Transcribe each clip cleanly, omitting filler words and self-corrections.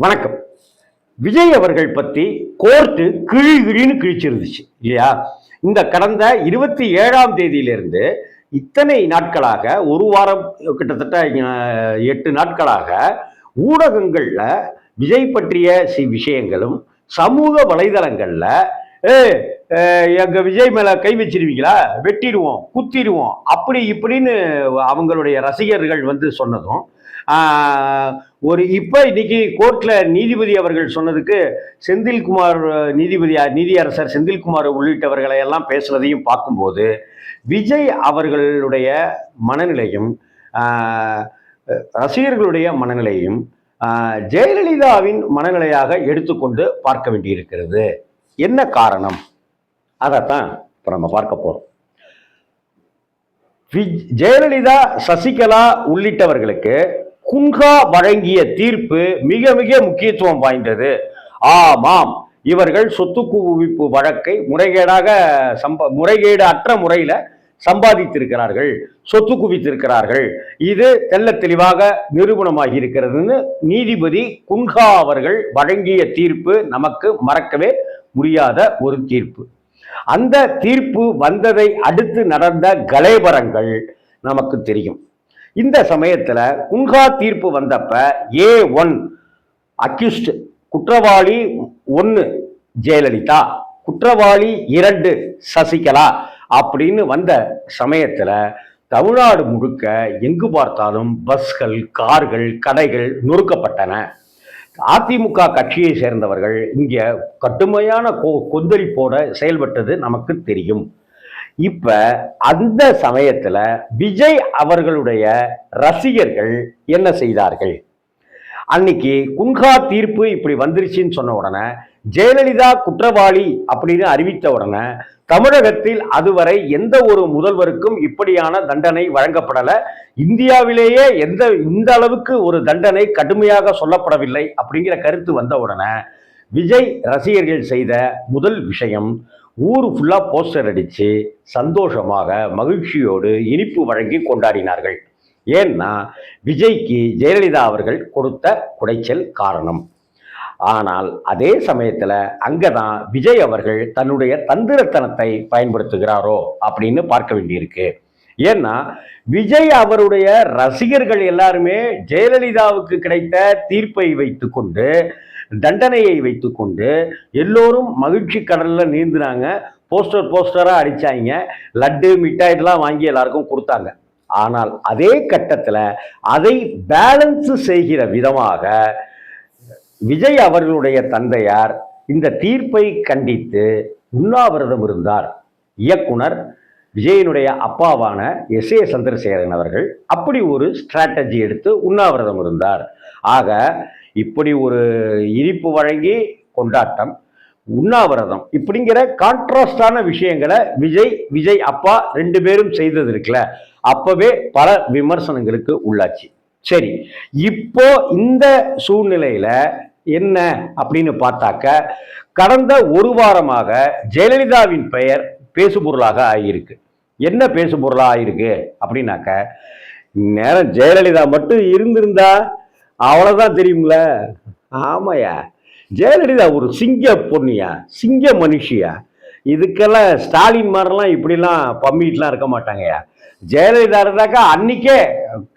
வணக்கம். விஜய் அவர்கள் பத்தி கோர்ட்டு கிழின்னு கிழிச்சிருந்துச்சு இல்லையா? இந்த கடந்த 27ஆம் தேதியிலிருந்து இத்தனை நாட்களாக, ஒரு வாரம், கிட்டத்தட்ட 8 நாட்களாக ஊடகங்கள்ல விஜய் பற்றிய விஷயங்களும், சமூக வலைதளங்கள்ல எங்க விஜய் மேல கை வச்சிருவீங்களா, வெட்டிடுவோம், குத்திடுவோம், அப்படி இப்படின்னு அவங்களுடைய ரசிகர்கள் சொன்னதும், ஒரு இன்னைக்கு கோர்ட்ல நீதிபதி அவர்கள் சொன்னதுக்கு செந்தில்குமார் நீதியரசர் செந்தில்குமார் உள்ளிட்டவர்களை எல்லாம் பேசுறதையும் பார்க்கும்போது விஜய் அவர்களுடைய மனநிலையும் ரசிகர்களுடைய மனநிலையும் ஜெயலலிதாவின் மனநிலையாக எடுத்துக்கொண்டு பார்க்க வேண்டியிருக்கிறது. என்ன காரணம்? அதைத்தான் இப்ப நம்ம பார்க்க போறோம். ஜெயலலிதா, சசிகலா உள்ளிட்டவர்களுக்கு குன்ஹா வழங்கிய தீர்ப்பு மிக மிக முக்கியத்துவம் வாய்ந்தது. ஆமாம், இவர்கள் சொத்து குவிப்பு வழக்கை முறைகேடு அற்ற முறையில சம்பாதித்திருக்கிறார்கள், சொத்து குவித்திருக்கிறார்கள். இது தெள்ள தெளிவாக நிரூபணமாகி இருக்கிறதுன்னு நீதிபதி குன்ஹா அவர்கள் வழங்கிய தீர்ப்பு நமக்கு மறக்கவே முடியாத ஒரு தீர்ப்பு. அந்த தீர்ப்பு வந்ததை அடுத்து நடந்த கலேபரங்கள் நமக்கு தெரியும். இந்த சமயத்துல குன்ஹா தீர்ப்பு வந்தப்ப A1 அக்யூஸ்ட், குற்றவாளி 1 ஜெயலலிதா, குற்றவாளி 2 சசிகலா அப்படின்னு வந்த சமயத்துல தமிழ்நாடு முழுக்க எங்கு பார்த்தாலும் பஸ்கள், கார்கள், கடைகள் நொறுக்கப்பட்டன. அதிமுக கட்சியை சேர்ந்தவர்கள் இங்க கடுமையான கொந்தளிப்போட செயல்பட்டது நமக்கு தெரியும். இப்ப அந்த சமயத்துல விஜய் அவர்களுடைய ரசிகர்கள் என்ன செய்தார்கள்? அன்னைக்கு குன்ஹா தீர்ப்பு இப்படி வந்துருச்சுன்னு சொன்ன உடனே, ஜெயலலிதா குற்றவாளி அப்படின்னு அறிவித்த உடனே, தமிழகத்தில் அதுவரை எந்த ஒரு முதல்வருக்கும் இப்படியான தண்டனை வழங்கப்படல. இந்தியாவிலேயே இந்த அளவுக்கு ஒரு தண்டனை கடுமையாக சொல்லப்படவில்லை அப்படிங்கிற கருத்து வந்த உடனே விஜய் ரசிகர்கள் செய்த முதல் விஷயம், ஊர் ஃபுல்லா போஸ்டர் அடிச்சு சந்தோஷமாக மகிழ்ச்சியோடு இனிப்பு வழங்கி கொண்டாடினார்கள். ஏன்னா விஜய்க்கு ஜெயலலிதா அவர்கள் கொடுத்த குடைச்சல் காரணம். ஆனால் அதே சமயத்துல அங்கதான் விஜய் அவர்கள் தன்னுடைய தந்திரத்தனத்தை பயன்படுத்துகிறாரோ அப்படின்னு பார்க்க வேண்டியிருக்கு. ஏன்னா விஜய் அவருடைய ரசிகர்கள் எல்லாருமே ஜெயலலிதாவுக்கு கிடைத்த தீர்ப்பை வைத்துக்கொண்டு, தண்டனையை வைத்துக்கொண்டு எல்லோரும் மகிழ்ச்சி கடல்ல நீந்தினாங்க. போஸ்டரா அடிச்சாங்க, லட்டு மிட்டாய்லாம் வாங்கி எல்லாருக்கும் கொடுத்தாங்க. ஆனால் அதே கட்டத்துல அதை பேலன்ஸ் செய்கிற விதமாக விஜய் அவர்களுடைய தந்தையார் இந்த தீர்ப்பை கண்டித்து உண்ணாவிரதம் இருந்தார். இயக்குனர் விஜயனுடைய அப்பாவான S.A. சந்திரசேகரன் அவர்கள் அப்படி ஒரு ஸ்ட்ராட்டஜி எடுத்து உண்ணாவிரதம் இருந்தார். ஆக இப்படி ஒரு இனிப்பு வழங்கி கொண்டாட்டம், உண்ணாவிரதம் இப்படிங்கிற கான்ட்ராஸ்டான விஷயங்களை விஜய் அப்பா 2 பேரும் செய்தது இருக்குல்ல, அப்பவே பல விமர்சனங்களுக்கு உள்ளாச்சு. சரி, இப்போ இந்த சூழ்நிலையில என்ன அப்படின்னு பார்த்தாக்க, கடந்த ஒரு வாரமாக ஜெயலலிதாவின் பெயர் பேசுபொருளாக ஆகியிருக்கு. என்ன பேசுபொருளா ஆயிருக்கு அப்படின்னாக்க, நேரம் ஜெயலலிதா மட்டும் இருந்திருந்தா அவ்வளவுதான் தெரியுங்கள. ஆமாயா, ஜெயலலிதா ஒரு சிங்க பொண்ணியா, சிங்க மனுஷியா. இதுக்கெல்லாம் ஸ்டாலின் மாதிரிலாம் இப்படிலாம் பம்மிட்டுலாம் இருக்க மாட்டாங்கயா. ஜெயலலிதா இருந்தாக்கா அன்னைக்கே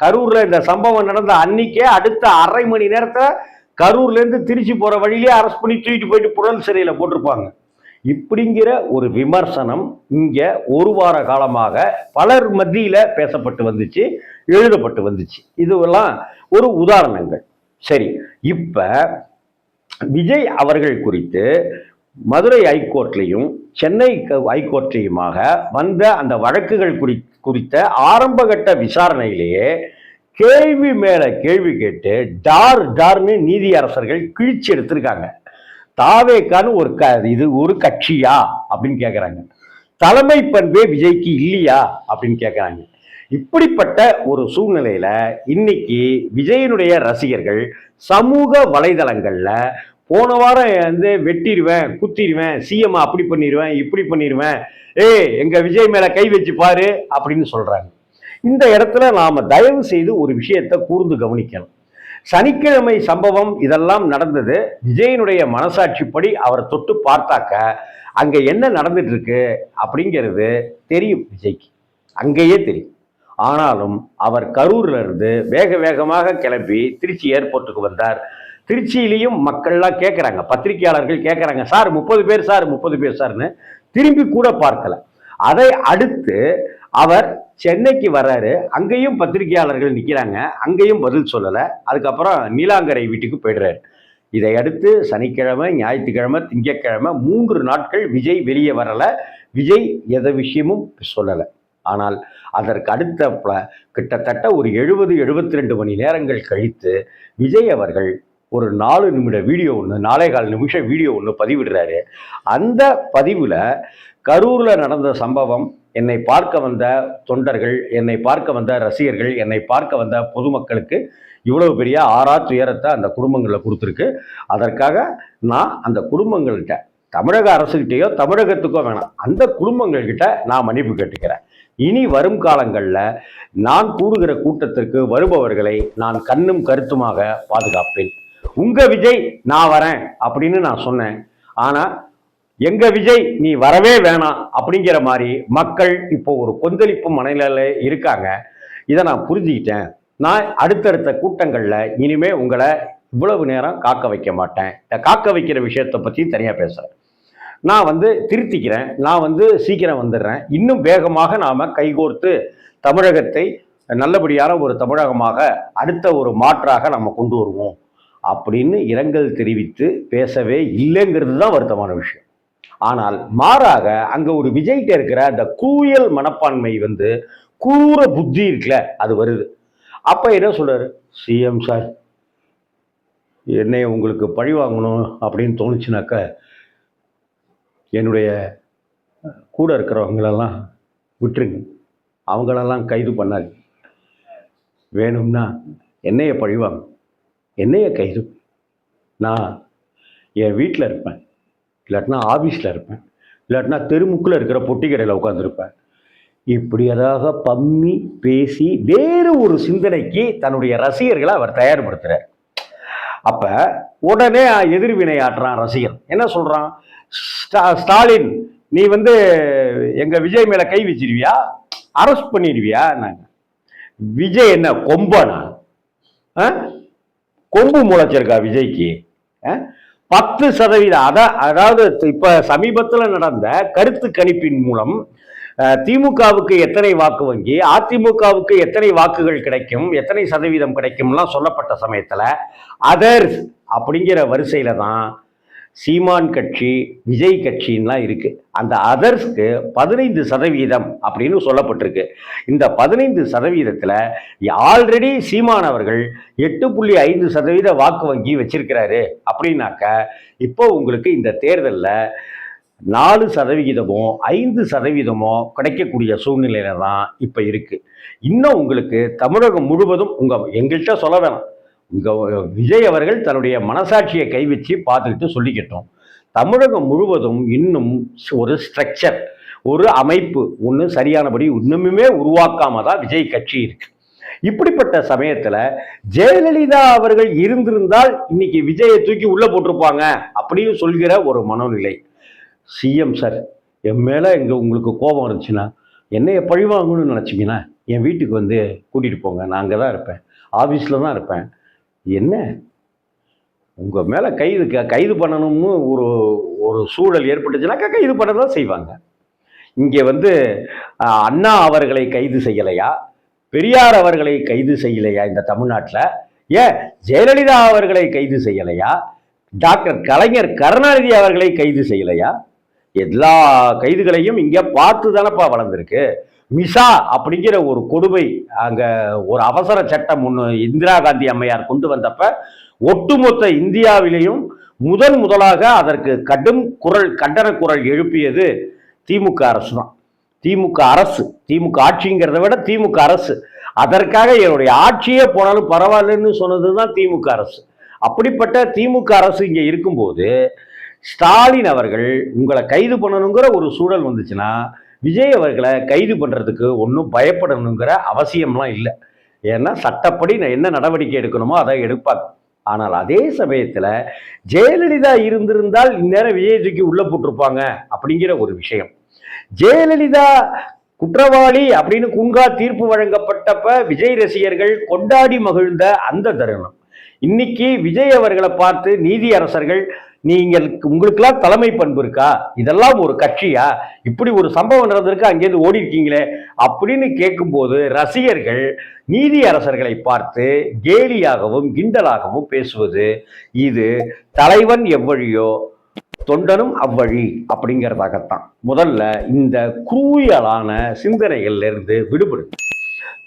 கரூர்ல இந்த சம்பவம் நடந்த அன்னைக்கே அடுத்த அரை மணி நேரத்துல கரூர்ல இருந்து திருச்சி போற வழியிலே அரெஸ்ட் பண்ணி தூக்கிட்டு போயிட்டு புழல் சிறையில போட்டிருப்பாங்க. இப்படிங்கிற ஒரு விமர்சனம் இங்க ஒரு வார காலமாக பலர் மத்தியில பேசப்பட்டு வந்துச்சு, எழுதப்பட்டு வந்துச்சு. இதுவெல்லாம் ஒரு உதாரணங்கள். சரி, இப்ப விஜய் அவர்கள் குறித்து மதுரை ஹைகோர்ட்லையும் சென்னை ஹைகோர்ட்லையுமாக வந்த அந்த வழக்குகள் குறித்த ஆரம்பகட்ட விசாரணையிலேயே கேள்வி மேல கேள்வி கேட்டு டார்னு நீதியரசர்கள் கிழிச்சு எடுத்திருக்காங்க. தாவேக்கான்னு இது ஒரு கட்சியா அப்படின்னு கேட்கிறாங்க. தலைமை பண்பே விஜய்க்கு இல்லையா அப்படின்னு கேட்கிறாங்க. இப்படிப்பட்ட ஒரு சூழ்நிலையில இன்னைக்கு விஜயனுடைய ரசிகர்கள் சமூக வலைதளங்கள்ல போன வாரம் வெட்டிடுவேன், குத்திடுவேன், சிஎம் அப்படி பண்ணிடுவேன், இப்படி பண்ணிடுவேன், எங்க விஜய் மேல கை வச்சு பாரு அப்படின்னு சொல்றாங்க. இந்த இடத்துல நாம தயவு செய்து ஒரு விஷயத்தை கூர்ந்து கவனிக்கணும். சனிக்கிழமை சம்பவம் இதெல்லாம் நடந்தது. விஜயனுடைய மனசாட்சிப்படி அவரை தொட்டு பார்த்தாக்க அங்க என்ன நடந்துட்டு இருக்கு அப்படிங்கிறது தெரியும் விஜய்க்கு, அங்கேயே தெரியும். ஆனாலும் அவர் கரூர்ல இருந்து வேக வேகமாக கிளம்பி திருச்சி ஏர்போர்ட்டுக்கு வந்தார். திருச்சியிலையும் மக்கள்லாம் கேட்குறாங்க, பத்திரிகையாளர்கள் கேட்குறாங்க, சார் 30 பேர் சார் 30 பேர் சார்னு. திரும்பி கூட பார்க்கல. அதை அடுத்து அவர் சென்னைக்கு வர்றாரு. அங்கேயும் பத்திரிகையாளர்கள் நிற்கிறாங்க, அங்கேயும் பதில் சொல்லலை. அதுக்கப்புறம் நீலாங்கரை வீட்டுக்கு போயிடுறாரு. இதை அடுத்து சனிக்கிழமை, ஞாயிற்றுக்கிழமை, திங்கட்கிழமை 3 நாட்கள் விஜய் வெளியே வரலை. விஜய் எந்த விஷயமும் சொல்லலை. ஆனால் அதற்கு அடுத்த கிட்டத்தட்ட ஒரு 70-72 மணி நேரங்கள் கழித்து விஜய் அவர்கள் ஒரு 4 நிமிட வீடியோ ஒன்று, 4.25 நிமிஷம் வீடியோ ஒன்று பதிவிடுறாரு. அந்த பதிவில் கரூரில் நடந்த சம்பவம், என்னை பார்க்க வந்த தொண்டர்கள், என்னை பார்க்க வந்த ரசிகர்கள், என்னை பார்க்க வந்த பொதுமக்களுக்கு இவ்வளவு பெரிய துயரத்தை அந்த குடும்பங்களில் கொடுத்துருக்கு. அதற்காக நான் அந்த குடும்பங்கள்கிட்ட, தமிழக அரசுகிட்டையோ தமிழகத்துக்கோ வேணாம், அந்த குடும்பங்கள்கிட்ட நான் மன்னிப்பு கேட்டுக்கிறேன். இனி வரும் காலங்களில் நான் கூடுகிற கூட்டத்திற்கு வருபவர்களை நான் கண்ணும் கருத்துமாக பாதுகாப்பேன். உங்க விஜய் நான் வரேன் அப்படின்னு நான் சொன்னேன். ஆனா எங்க விஜய் நீ வரவே வேணாம் அப்படிங்கிற மாதிரி மக்கள் இப்போ ஒரு கொந்தளிப்பு மனநிலையில இருக்காங்க. இதை நான் புரிஞ்சுக்கிட்டேன். நான் அடுத்தடுத்த கூட்டங்களில் இனிமே உங்களை இவ்வளவு நேரம் காக்க வைக்க மாட்டேன். காக்க வைக்கிற விஷயத்தை பற்றி தனியாக பேசுகிறேன். நான் திருத்திக்கிறேன். நான் சீக்கிரம் வந்துடுறேன். இன்னும் வேகமாக நாம் கைகோர்த்து தமிழகத்தை நல்லபடியான ஒரு தமிழகமாக அடுத்த ஒரு மாற்றாக நம்ம கொண்டு வருவோம் அப்படின்னு இரங்கல் தெரிவித்து பேசவே இல்லைங்கிறது தான் வருத்தமான விஷயம். ஆனால் மாறாக அங்க ஒரு விஜய்கிட்ட இருக்கிற அந்த கூயல் மனப்பான்மை கூற புத்தி இருக்குல்ல, அது வருது. அப்ப என்ன சொல்றாரு, சிஎம் சார் என்னை உங்களுக்கு பழி வாங்கணும் அப்படின்னு தோணுச்சுனாக்க என்னுடைய கூட இருக்கிறவங்களெல்லாம் விட்டுருங்க, அவங்களெல்லாம் கைது பண்ணாது. வேணும்னா என்னைய பழிவாங்க, என்னைய கைது. நான் என் வீட்டில் இருப்பேன், இல்லாட்டினா ஆஃபீஸில் இருப்பேன், இல்லாட்டினா தெருமுக்கில் இருக்கிற பொட்டி கடையில் உட்காந்துருப்பேன். இப்படி அதாக பம்மி பேசி வேறு ஒரு சிந்தனைக்கு தன்னுடைய ரசிகர்களை அவர் தயார்படுத்துகிறார். அப்போ உடனே எதிர்வினை ஆற்றுறான் ரசிகர். என்ன சொல்கிறான், ஸ்டாலின் நீ எங்கள் விஜய் மேலே கை வச்சிருவியா, அரெஸ்ட் பண்ணிடுவியா? நாங்கள் விஜய் என்ன கொம்பனா? கொம்பு முளைச்சிருக்கா விஜய்க்கு? 10%, அதாவது இப்ப சமீபத்தில் நடந்த கருத்து கணிப்பின் மூலம் திமுகவுக்கு எத்தனை வாக்கு வங்கி, அதிமுகவுக்கு எத்தனை வாக்குகள் கிடைக்கும், எத்தனை சதவீதம் கிடைக்கும்லாம் சொல்லப்பட்ட சமயத்தில் அதர்ஸ் அப்படிங்கிற வரிசையில தான் சீமான் கட்சி, விஜய் கட்சின்லாம் இருக்கு. அந்த அதர்ஸ்க்கு 15% அப்படின்னு சொல்லப்பட்டிருக்கு. இந்த 15%த்துல ஆல்ரெடி சீமான் அவர்கள் 8.5% வாக்கு வங்கி வச்சிருக்கிறாரு. அப்படின்னாக்க இப்போ உங்களுக்கு இந்த தேர்தலில் 4%, 5% கிடைக்கக்கூடிய சூழ்நிலையில தான் இப்ப இருக்கு. இன்னும் உங்களுக்கு தமிழகம் முழுவதும் எங்கள்கிட்ட சொல்ல வேணாம், விஜய் அவர்கள் தன்னுடைய மனசாட்சியை கை வச்சு பார்த்துக்கிட்டு சொல்லிக்கிட்டோம். தமிழகம் முழுவதும் இன்னும் ஒரு ஸ்ட்ரக்சர், ஒரு அமைப்பு ஒன்று சரியானபடி இன்னுமே உருவாக்காம தான் விஜய் கட்சி இருக்கு. இப்படிப்பட்ட சமயத்துல ஜெயலலிதா அவர்கள் இருந்திருந்தால் இன்னைக்கு விஜயை தூக்கி உள்ள போட்டிருப்பாங்க அப்படின்னு சொல்கிற ஒரு மனநிலை. சிஎம் சார் என் மேல உங்களுக்கு கோபம் இருந்துச்சுன்னா, என்னைய பழிவாங்கணும்னு நினைச்சிங்கன்னா என் வீட்டுக்கு கூட்டிட்டு போங்க, நான் அங்கே தான் இருப்பேன், ஆஃபீஸில் தான் இருப்பேன். என்ன உங்கள் மேலே கைது பண்ணணும்னு ஒரு சூழல் ஏற்பட்டுச்சுனாக்கா கைது பண்ண தான் செய்வாங்க. இங்கே அண்ணா அவர்களை கைது செய்யலையா, பெரியார் அவர்களை கைது செய்யலையா இந்த தமிழ்நாட்டில்? ஏன் ஜெயலலிதா அவர்களை கைது செய்யலையா, டாக்டர் கலைஞர் கருணாநிதி அவர்களை கைது செய்யலையா? எல்லா கைதுகளையும் இங்கே பார்த்து தானப்பா வளர்ந்துருக்கு. மிசா அப்படிங்கிற ஒரு கொடுமை, அங்க ஒரு அவசர சட்டம் ஒன்று இந்திரா காந்தி அம்மையார் கொண்டு வந்தப்ப ஒட்டுமொத்த இந்தியாவிலேயும் முதலாக அதற்கு கடும் கண்டன குரல் எழுப்பியது திமுக அரசு தான். திமுக அரசு, திமுக ஆட்சிங்கிறத விட திமுக அரசு, அதற்காக என்னுடைய ஆட்சியே போனாலும் பரவாயில்லன்னு சொன்னதுதான் திமுக அரசு. அப்படிப்பட்ட திமுக அரசு இங்க இருக்கும்போது ஸ்டாலின் அவர்கள் உங்களை கைது பண்ணணுங்கிற ஒரு சூழல் வந்துச்சுன்னா விஜய் அவர்களை கைது பண்றதுக்கு ஒன்றும் பயப்படணுங்கிற அவசியம்லாம் இல்லை. ஏன்னா சட்டப்படி நான் என்ன நடவடிக்கை எடுக்கணுமோ அதை எடுப்பாங்க. ஆனால் அதே சமயத்தில் ஜெயலலிதா இருந்திருந்தால் இந்நேரம் விஜய்க்கு உள்ள போட்டிருப்பாங்க அப்படிங்கிற ஒரு விஷயம். ஜெயலலிதா குற்றவாளி அப்படின்னு குங்கா தீர்ப்பு வழங்கப்பட்டப்ப விஜய் ரசிகர்கள் கொண்டாடி மகிழ்ந்த அந்த தருணம், இன்னைக்கு விஜய் அவர்களை பார்த்து நீதி அரசர்கள் உங்களுக்கெல்லாம் தலைமை பண்பு இருக்கா, இதெல்லாம் ஒரு கட்சியா, இப்படி ஒரு சம்பவம் நடந்திருக்கு அங்கேருந்து ஓடி இருக்கீங்களே அப்படின்னு கேட்கும்போது ரசிகர்கள் நீதி அரசர்களை பார்த்து கேலியாகவும் கிண்டலாகவும் பேசுவது, இது தலைவன் எவ்வழியோ தொண்டனும் அவ்வழி அப்படிங்கிறதாகத்தான். முதல்ல இந்த குரூயலான சிந்தனைகள்ல இருந்து விடுபடுது.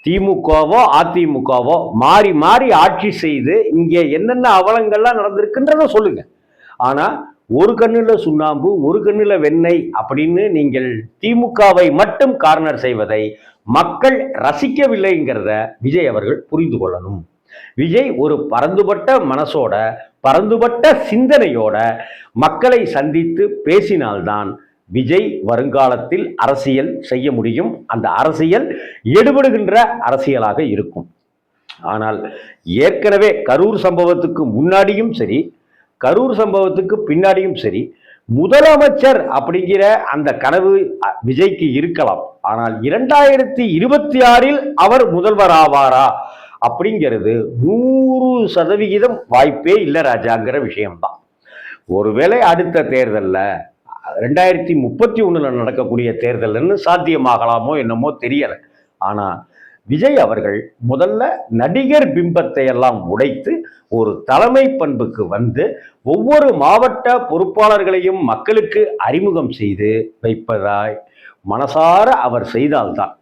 திமுகவோ அதிமுகவோ மாறி மாறி ஆட்சி செய்து இங்கே என்னென்ன அவலங்கள்லாம் நடந்திருக்குன்றத சொல்லுங்க. ஆனா ஒரு கண்ணுல சுண்ணாம்பு ஒரு கண்ணுல வெண்ணெய் அப்படின்னு நீங்கள் திமுகவை மட்டும் கார்னர் செய்வதை மக்கள் ரசிக்கவில்லைங்கிறத விஜய் அவர்கள் புரிந்து கொள்ளணும். விஜய் ஒரு பரந்துபட்ட மனசோட பரந்துபட்ட சிந்தனையோட மக்களை சந்தித்து பேசினால்தான் விஜய் வருங்காலத்தில் அரசியல் செய்ய முடியும். அந்த அரசியல் எடுபடுகின்ற அரசியலாக இருக்கும். ஆனால் ஏற்கனவே கரூர் சம்பவத்துக்கு முன்னாடியும் சரி, கரூர் சம்பவத்துக்கு பின்னாடியும் சரி, முதலமைச்சர் அப்படிங்கிற அந்த கனவு விஜய்க்கு இருக்கலாம். ஆனால் 2026 அவர் முதல்வர் ஆவாரா அப்படிங்கிறது 100% வாய்ப்பே இல்லை ராஜாங்கிற விஷயம்தான். ஒருவேளை அடுத்த தேர்தலில் 2031 நடக்கக்கூடிய தேர்தல்னு சாத்தியமாகலாமோ என்னமோ தெரியலை. ஆனால் விஜய் அவர்கள் முதல்ல நடிகர் பிம்பத்தை எல்லாம் உடைத்து ஒரு தலைமை பண்புக்கு வந்து ஒவ்வொரு மாவட்ட பொறுப்பாளர்களையும் மக்களுக்கு அறிமுகம் செய்து வைப்பதாய் மனசார அவர் செய்தால்தான்,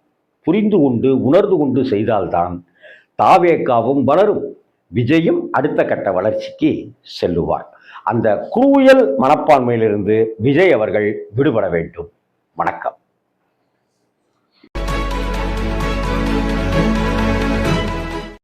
புரிந்து கொண்டு உணர்ந்து கொண்டு செய்தால்தான் தாவேகாவும் வளரும், விஜயும் அடுத்த கட்ட வளர்ச்சிக்கு செல்லுவார். அந்த குரூயல் மனப்பான்மையிலிருந்து விஜய் அவர்கள் விடுபட வேண்டும். வணக்கம்.